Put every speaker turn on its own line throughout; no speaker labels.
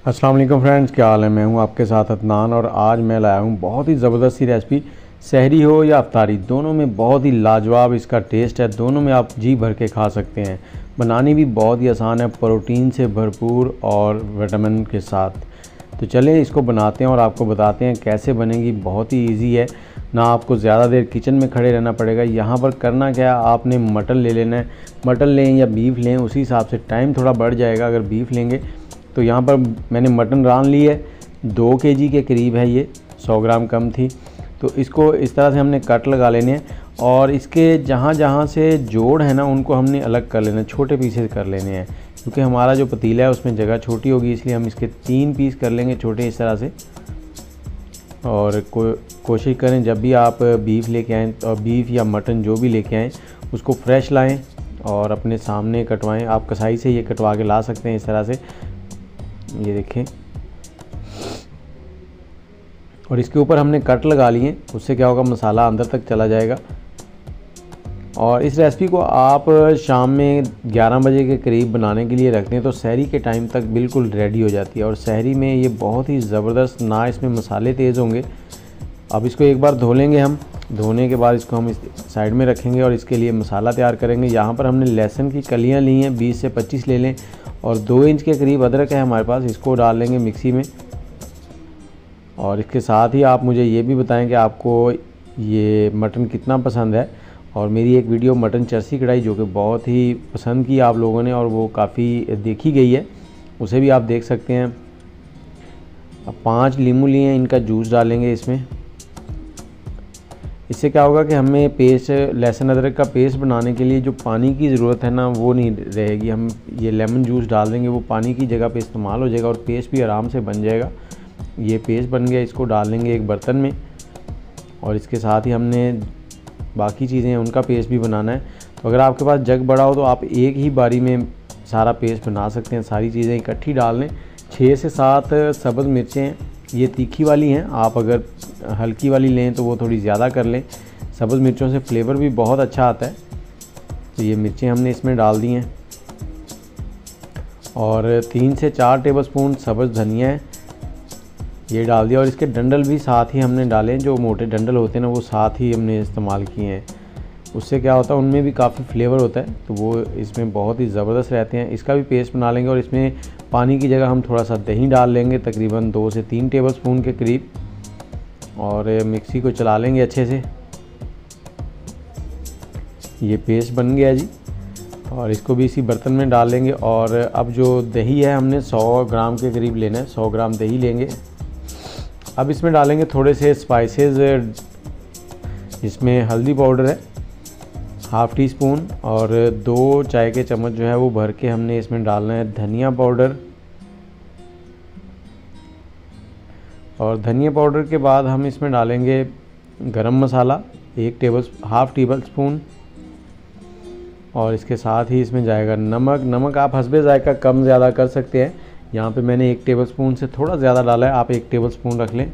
अस्सलाम वालेकुम फ्रेंड्स, क्या हाल है। मैं हूं आपके साथ अदनान और आज मैं लाया हूं बहुत ही ज़बरदस्त सी रेसिपी। सहरी हो या अफ्तारी, दोनों में बहुत ही लाजवाब इसका टेस्ट है। दोनों में आप जी भर के खा सकते हैं। बनानी भी बहुत ही आसान है, प्रोटीन से भरपूर और विटामिन के साथ। तो चलें इसको बनाते हैं और आपको बताते हैं कैसे बनेगी। बहुत ही ईजी है, ना आपको ज़्यादा देर किचन में खड़े रहना पड़ेगा। यहाँ पर करना क्या है, आपने मटन ले लेना है। मटन लें या बीफ लें, उसी हिसाब से टाइम थोड़ा बढ़ जाएगा अगर बीफ लेंगे। तो यहाँ पर मैंने मटन रान ली है, 2 केजी के करीब है ये, 100 ग्राम कम थी। तो इसको इस तरह से हमने कट लगा लेने हैं और इसके जहाँ जहाँ से जोड़ है ना, उनको हमने अलग कर लेना है, छोटे पीसेस कर लेने हैं। क्योंकि हमारा जो पतीला है उसमें जगह छोटी होगी, इसलिए हम इसके 3 पीस कर लेंगे छोटे इस तरह से। और कोशिश करें जब भी आप बीफ लेके आएँ, और बीफ या मटन जो भी लेके आएँ, उसको फ्रेश लाएँ और अपने सामने कटवाएँ। आप कसाई से ये कटवा के ला सकते हैं इस तरह से, ये देखें। और इसके ऊपर हमने कट लगा लिए, उससे क्या होगा, मसाला अंदर तक चला जाएगा। और इस रेसिपी को आप शाम में 11 बजे के करीब बनाने के लिए रखते हैं तो सहरी के टाइम तक बिल्कुल रेडी हो जाती है। और सहरी में ये बहुत ही ज़बरदस्त, ना इसमें मसाले तेज़ होंगे। अब इसको एक बार धो लेंगे हम। धोने के बाद इसको हम इस साइड में रखेंगे और इसके लिए मसाला तैयार करेंगे। यहाँ पर हमने लहसुन की कलियाँ ली हैं, 20 से 25 ले लें। और 2 इंच के करीब अदरक है हमारे पास, इसको डाल लेंगे मिक्सी में। और इसके साथ ही आप मुझे ये भी बताएं कि आपको ये मटन कितना पसंद है। और मेरी एक वीडियो मटन चरसी कढ़ाई जो कि बहुत ही पसंद की आप लोगों ने और वो काफ़ी देखी गई है, उसे भी आप देख सकते हैं। अब 5 नींबू लिए हैं, इनका जूस डालेंगे इसमें। इससे क्या होगा कि हमें पेस्ट, लहसुन अदरक का पेस्ट बनाने के लिए जो पानी की ज़रूरत है ना, वो नहीं रहेगी। हम ये लेमन जूस डाल देंगे, वो पानी की जगह पे इस्तेमाल हो जाएगा और पेस्ट भी आराम से बन जाएगा। ये पेस्ट बन गया, इसको डाल लेंगे एक बर्तन में। और इसके साथ ही हमने बाकी चीज़ें हैं उनका पेस्ट भी बनाना है। तो अगर आपके पास जग बड़ा हो तो आप एक ही बारी में सारा पेस्ट बना सकते हैं। सारी चीज़ें इकट्ठी डाल लें। 6 से 7 सब्ज़ मिर्चें, ये तीखी वाली हैं। आप अगर हल्की वाली लें तो वो थोड़ी ज़्यादा कर लें। सब्ज़ मिर्चों से फ्लेवर भी बहुत अच्छा आता है। तो ये मिर्चें हमने इसमें डाल दी हैं। और 3 से 4 टेबलस्पून सब्ज़ धनिया है, ये डाल दिया। और इसके डंडल भी साथ ही हमने डाले, जो मोटे डंडल होते हैं ना, वो साथ ही हमने इस्तेमाल किए हैं। उससे क्या होता है, उनमें भी काफ़ी फ्लेवर होता है, तो वो इसमें बहुत ही ज़बरदस्त रहते हैं। इसका भी पेस्ट बना लेंगे और इसमें पानी की जगह हम थोड़ा सा दही डाल लेंगे, तकरीबन 2 से 3 टेबलस्पून के करीब। और मिक्सी को चला लेंगे अच्छे से। ये पेस्ट बन गया जी। और इसको भी इसी बर्तन में डाल लेंगे। और अब जो दही है हमने 100 ग्राम के करीब लेना है, 100 ग्राम दही लेंगे। अब इसमें डालेंगे थोड़े से स्पाइसेस, इसमें हल्दी पाउडर है ½ टी स्पून और 2 चाय के चम्मच जो है वो भर के हमने इसमें डालना है धनिया पाउडर। और धनिया पाउडर के बाद हम इसमें डालेंगे गरम मसाला, ½ टेबल स्पून। और इसके साथ ही इसमें जाएगा नमक आप हस्बे जायका कम ज़्यादा कर सकते हैं। यहाँ पे मैंने 1 टेबलस्पून से थोड़ा ज़्यादा डाला है, आप 1 टेबलस्पून रख लें।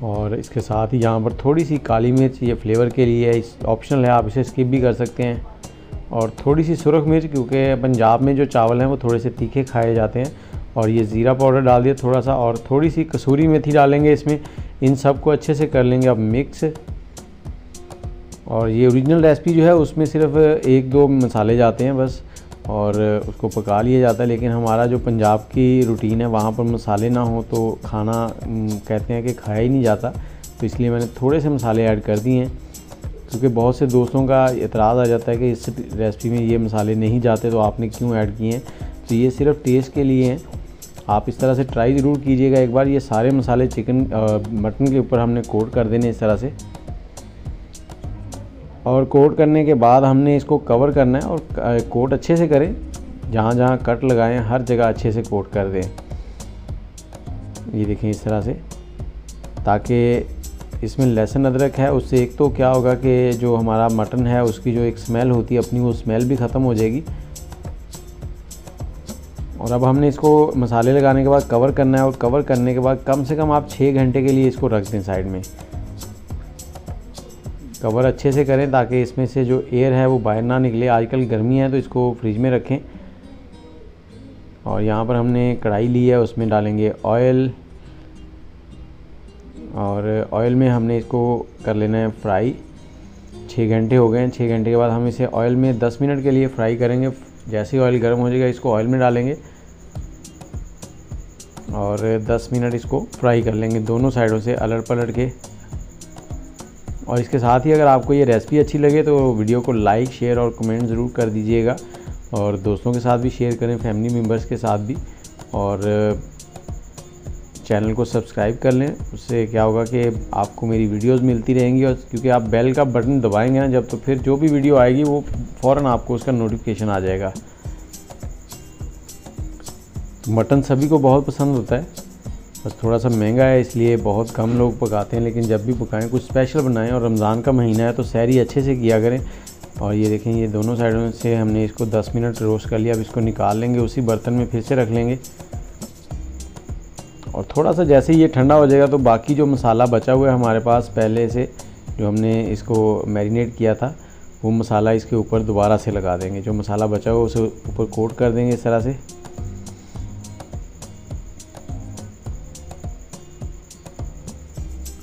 और इसके साथ ही यहाँ पर थोड़ी सी काली मिर्च, ये फ्लेवर के लिए है, इस ऑप्शनल है, आप इसे स्किप भी कर सकते हैं। और थोड़ी सी सुरख मिर्च, क्योंकि पंजाब में जो चावल हैं वो थोड़े से तीखे खाए जाते हैं। और ये ज़ीरा पाउडर डाल दिया थोड़ा सा, और थोड़ी सी कसूरी मेथी डालेंगे इसमें। इन सब को अच्छे से कर लेंगे अब मिक्स। और ये ओरिजिनल रेसिपी जो है उसमें सिर्फ 1-2 मसाले जाते हैं बस, और उसको पका लिया जाता है। लेकिन हमारा जो पंजाब की रूटीन है, वहाँ पर मसाले ना हो तो खाना कहते हैं कि खाया ही नहीं जाता। तो इसलिए मैंने थोड़े से मसाले ऐड कर दिए हैं, क्योंकि बहुत से दोस्तों का एतराज़ आ जाता है कि इस रेसिपी में ये मसाले नहीं जाते तो आपने क्यों ऐड किए हैं। तो ये सिर्फ टेस्ट के लिए हैं, आप इस तरह से ट्राई ज़रूर कीजिएगा एक बार। ये सारे मसाले मटन के ऊपर हमने कोट कर देने इस तरह से। और कोट करने के बाद हमने इसको कवर करना है। और कोट अच्छे से करें, जहाँ जहाँ कट लगाएं हर जगह अच्छे से कोट कर दें। ये देखें इस तरह से, ताकि इसमें लहसुन अदरक है, उससे एक तो क्या होगा कि जो हमारा मटन है उसकी जो एक स्मेल होती है अपनी, वो स्मेल भी ख़त्म हो जाएगी। और अब हमने इसको मसाले लगाने के बाद कवर करना है। और कवर करने के बाद कम से कम आप 6 घंटे के लिए इसको रख दें साइड में। कवर अच्छे से करें ताकि इसमें से जो एयर है वो बाहर ना निकले। आजकल गर्मी है तो इसको फ्रिज में रखें। और यहाँ पर हमने कढ़ाई ली है, उसमें डालेंगे ऑयल, और ऑयल में हमने इसको कर लेना है फ्राई। 6 घंटे हो गए हैं। 6 घंटे के बाद हम इसे ऑयल में 10 मिनट के लिए फ्राई करेंगे। जैसे ही ऑयल गर्म हो जाएगा इसको ऑयल में डालेंगे और 10 मिनट इसको फ्राई कर लेंगे दोनों साइडों से अलट पलट के। और इसके साथ ही अगर आपको ये रेसिपी अच्छी लगे तो वीडियो को लाइक, शेयर और कमेंट ज़रूर कर दीजिएगा, और दोस्तों के साथ भी शेयर करें, फैमिली मेम्बर्स के साथ भी, और चैनल को सब्सक्राइब कर लें। उससे क्या होगा कि आपको मेरी वीडियोस मिलती रहेंगी, और क्योंकि आप बेल का बटन दबाएंगे ना जब, तो फिर जो भी वीडियो आएगी वो फ़ौरन आपको उसका नोटिफिकेशन आ जाएगा। मटन सभी को बहुत पसंद होता है, बस थोड़ा सा महंगा है इसलिए बहुत कम लोग पकाते हैं, लेकिन जब भी पकाएं कुछ स्पेशल बनाएं। और रमज़ान का महीना है तो सहरी अच्छे से किया करें। और ये देखें, ये दोनों साइडों से हमने इसको 10 मिनट रोस्ट कर लिया। अब इसको निकाल लेंगे, उसी बर्तन में फिर से रख लेंगे, और थोड़ा सा जैसे ही ये ठंडा हो जाएगा तो बाकी जो मसाला बचा हुआ है हमारे पास पहले से, जो हमने इसको मैरिनेट किया था, वो मसाला इसके ऊपर दोबारा से लगा देंगे। जो मसाला बचा हुआ उसे ऊपर कोट कर देंगे इस तरह से।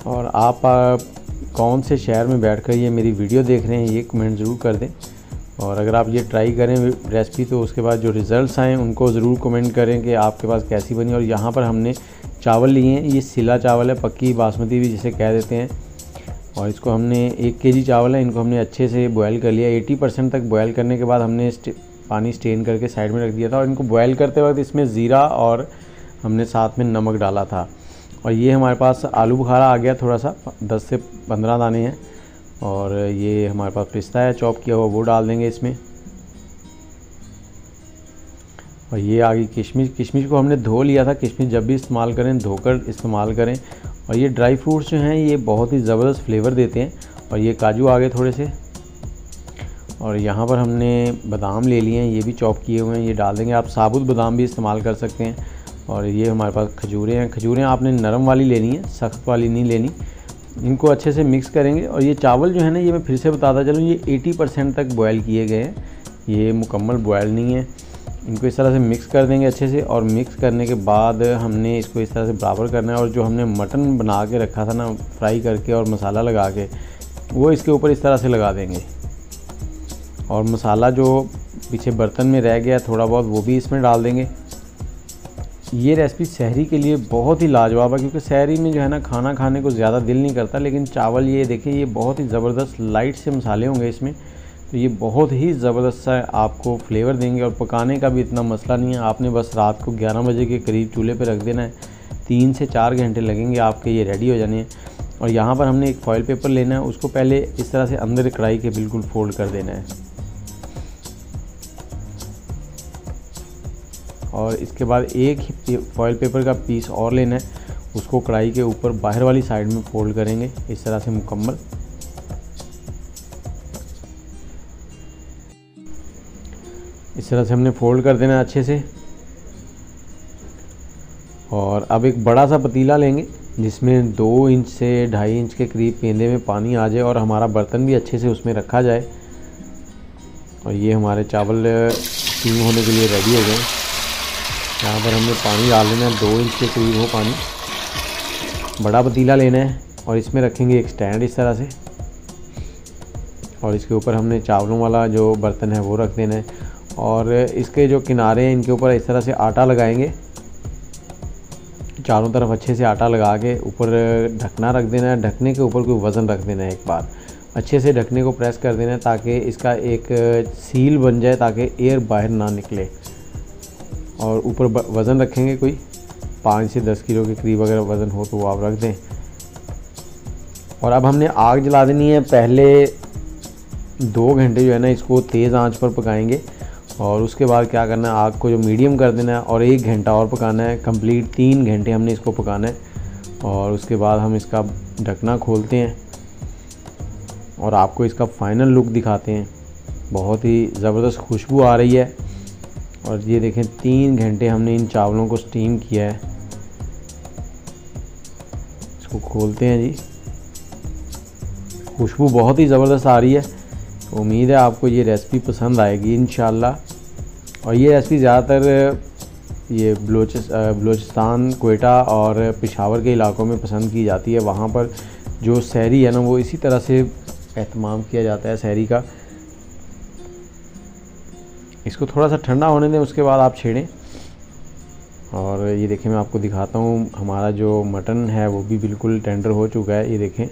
और आप कौन से शहर में बैठकर ये मेरी वीडियो देख रहे हैं ये कमेंट ज़रूर कर दें। और अगर आप ये ट्राई करें रेसिपी तो उसके बाद जो रिज़ल्ट्स आएँ उनको ज़रूर कमेंट करें कि आपके पास कैसी बनी। और यहाँ पर हमने चावल लिए हैं, ये सिला चावल है, पक्की बासमती भी जिसे कह देते हैं। और इसको हमने 1 केजी चावल है, इनको हमने अच्छे से बॉयल कर लिया। 80% तक बॉयल करने के बाद हमने पानी स्टेन करके साइड में रख दिया था। और इनको बॉयल करते वक्त इसमें ज़ीरा और हमने साथ में नमक डाला था। और ये हमारे पास आलू बुखारा आ गया, थोड़ा सा 10 से 15 दाने हैं। और ये हमारे पास पिस्ता है चॉप किया हुआ, वो डाल देंगे इसमें। और ये आ गई किशमिश। किशमिश को हमने धो लिया था। किशमिश जब भी इस्तेमाल करें धोकर इस्तेमाल करें। और ये ड्राई फ्रूट्स जो हैं ये बहुत ही ज़बरदस्त फ्लेवर देते हैं। और ये काजू आ गए थोड़े से। और यहाँ पर हमने बादाम ले लिए हैं, ये भी चॉप किए हुए हैं, ये डाल देंगे। आप साबुत बादाम भी इस्तेमाल कर सकते हैं। और ये हमारे पास खजूरें हैं। खजूरें आपने नरम वाली लेनी है, सख्त वाली नहीं लेनी। इनको अच्छे से मिक्स करेंगे। और ये चावल जो है ना, ये मैं फिर से बताता चलूँ, ये 80% तक बॉयल किए गए हैं, ये मुकम्मल बॉयल नहीं है। इनको इस तरह से मिक्स कर देंगे अच्छे से। और मिक्स करने के बाद हमने इसको इस तरह से बराबर करना है। और जो हमने मटन बना के रखा था ना फ्राई करके और मसाला लगा के, वो इसके ऊपर इस तरह से लगा देंगे। और मसाला जो पीछे बर्तन में रह गया थोड़ा बहुत, वो भी इसमें डाल देंगे। ये रेसिपी सहरी के लिए बहुत ही लाजवाब है, क्योंकि सहरी में जो है ना खाना खाने को ज़्यादा दिल नहीं करता। लेकिन चावल ये देखिए, ये बहुत ही ज़बरदस्त लाइट से मसाले होंगे इसमें, तो ये बहुत ही ज़बरदस्त सा आपको फ्लेवर देंगे। और पकाने का भी इतना मसला नहीं है, आपने बस रात को 11 बजे के करीब चूल्हे पे रख देना है। 3 से 4 घंटे लगेंगे आपके ये रेडी हो जाने हैं। और यहाँ पर हमने एक फॉइल पेपर लेना है, उसको पहले इस तरह से अंदर कढ़ाई के बिल्कुल फोल्ड कर देना है। और इसके बाद एक ही फॉइल पेपर का पीस और लेना है, उसको कढ़ाई के ऊपर बाहर वाली साइड में फोल्ड करेंगे इस तरह से मुकम्मल। इस तरह से हमने फोल्ड कर देना अच्छे से। और अब एक बड़ा सा पतीला लेंगे जिसमें 2 इंच से 2.5 इंच के करीब पेंदे में पानी आ जाए और हमारा बर्तन भी अच्छे से उसमें रखा जाए। और ये हमारे चावल स्टीम होने के लिए रेडी हो गए। यहाँ पर हमने पानी डाल लेना है, 2 इंच के करीब हो पानी। बड़ा पतीला लेना है और इसमें रखेंगे एक स्टैंड इस तरह से। और इसके ऊपर हमने चावलों वाला जो बर्तन है वो रख देना है। और इसके जो किनारे हैं इनके ऊपर इस तरह से आटा लगाएंगे, चारों तरफ अच्छे से आटा लगा के ऊपर ढकना रख देना है। ढकने के ऊपर कोई वज़न रख देना है, एक बार अच्छे से ढकने को प्रेस कर देना है ताकि इसका एक सील बन जाए, ताकि एयर बाहर ना निकले। और ऊपर वज़न रखेंगे कोई 5 से 10 किलो के करीब, अगर वज़न हो तो वो आप रख दें। और अब हमने आग जला देनी है। पहले 2 घंटे जो है ना इसको तेज़ आंच पर पकाएंगे। और उसके बाद क्या करना है, आग को जो मीडियम कर देना है और 1 घंटा और पकाना है। कंप्लीट 3 घंटे हमने इसको पकाना है। और उसके बाद हम इसका ढकना खोलते हैं और आपको इसका फ़ाइनल लुक दिखाते हैं। बहुत ही ज़बरदस्त खुशबू आ रही है। और ये देखें 3 घंटे हमने इन चावलों को स्टीम किया है। इसको खोलते हैं जी, खुशबू बहुत ही ज़बरदस्त आ रही है। तो उम्मीद है आपको ये रेसिपी पसंद आएगी इंशाल्लाह। और ये रेसिपी ज़्यादातर ये बलूचिस्तान, क्वेटा और पेशावर के इलाकों में पसंद की जाती है। वहाँ पर जो सहरी है ना वो इसी तरह से एहतमाम किया जाता है सहरी का। इसको थोड़ा सा ठंडा होने दें, उसके बाद आप छेड़ें। और ये देखें, मैं आपको दिखाता हूँ, हमारा जो मटन है वो भी बिल्कुल टेंडर हो चुका है। ये देखें,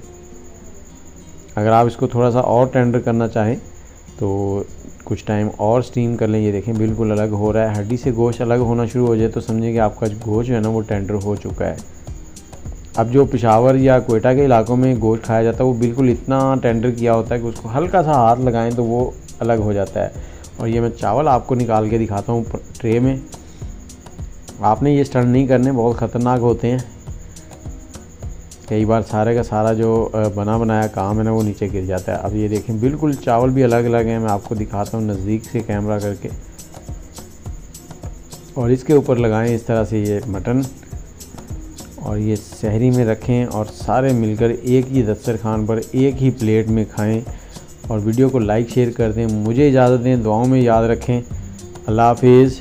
अगर आप इसको थोड़ा सा और टेंडर करना चाहें तो कुछ टाइम और स्टीम कर लें। ये देखें बिल्कुल अलग हो रहा है, हड्डी से गोश्त अलग होना शुरू हो जाए तो समझें कि आपका गोश्त जो है ना वो टेंडर हो चुका है। अब जो पेशावर या क्वेटा के इलाकों में गोश्त खाया जाता है वो बिल्कुल इतना टेंडर किया होता है कि उसको हल्का सा हाथ लगाएं तो वो अलग हो जाता है। और ये मैं चावल आपको निकाल के दिखाता हूँ ट्रे में। आपने ये स्टंट नहीं करने, बहुत ख़तरनाक होते हैं। कई बार सारे का सारा जो बना बनाया काम है ना वो नीचे गिर जाता है। अब ये देखें बिल्कुल चावल भी अलग अलग हैं। मैं आपको दिखाता हूँ नज़दीक से कैमरा करके। और इसके ऊपर लगाएं इस तरह से ये मटन, और ये सहरी में रखें और सारे मिलकर एक ही दस्तरखान पर एक ही प्लेट में खाएं। और वीडियो को लाइक शेयर कर दें। मुझे इजाज़त दें, दुआओं में याद रखें। अल्लाह हाफिज़।